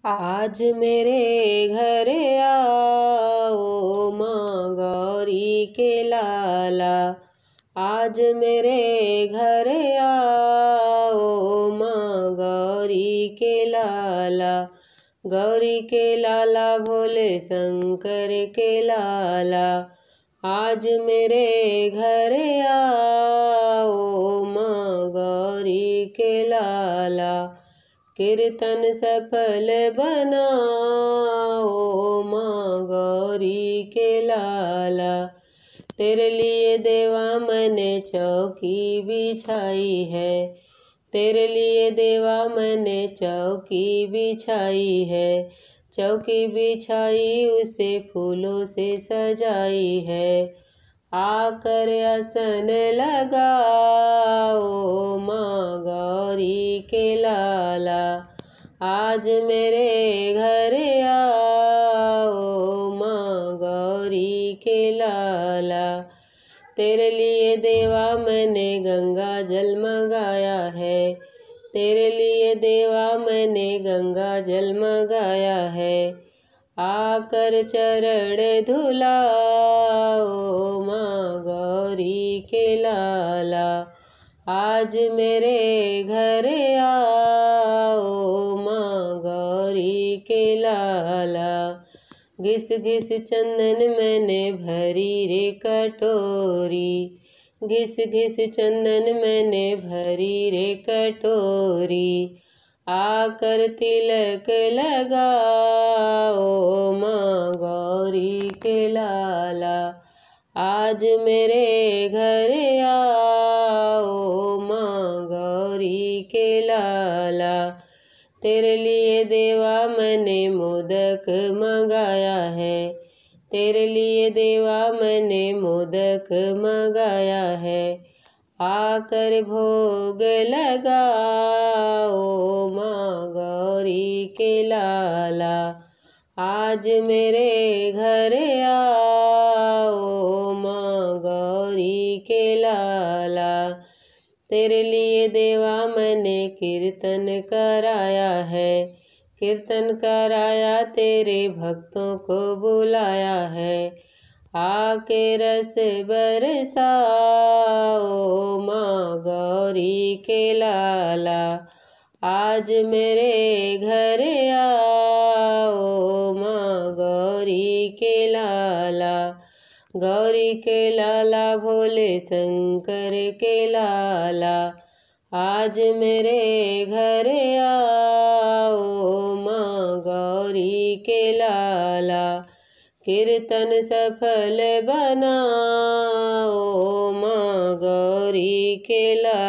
आज मेरे घर आओ माँ गौरी के लाला। आज मेरे घर आओ माँ गौरी के लाला। गौरी के लाला भोले शंकर के लाला। आज मेरे घर आओ माँ गौरी के लाला। कीर्तन सफल बनाओ माँ गौरी के लाला। तेरे लिए देवा मैंने चौकी बिछाई है। तेरे लिए देवा मैंने चौकी बिछाई है। चौकी बिछाई उसे फूलों से सजाई है। आकर आसन लगाओ माँ गौरी के लाला। आज मेरे घर आओ माँ गौरी के लाला। तेरे लिए देवा मैंने गंगा जल मंगाया है। तेरे लिए देवा मैंने गंगा जल मंगाया है। आकर चरण धुलाओ माँ गौरी के लाला। आज मेरे घर आओ माँ गौरी के लाला। घिस घिस चंदन मैंने भरी रे कटोरी। घिस घिस चंदन मैंने भरी रे कटोरी। आकर तिलक लगाओ माँ गौरी के लाला। आज मेरे घर आओ माँ गौरी के लाला। तेरे लिए देवा मैंने मोदक मंगाया है। तेरे लिए देवा मैंने मोदक मंगाया है। आकर भोग लगाओ माँ गौरी के लाला। आज मेरे घर आओ माँ गौरी के लाला। तेरे लिए देवा मैंने कीर्तन कराया है। कीर्तन कराया तेरे भक्तों को बुलाया है। आके रस बरसाओ माँ गौरी के लाला। आज मेरे घर आओ माँ गौरी के लाला। गौरी के लाला भोले शंकर के लाला। आज मेरे घर आओ माँ गौरी के लाला। कीर्तन सफल बनाओ माँ गौरी के लाला।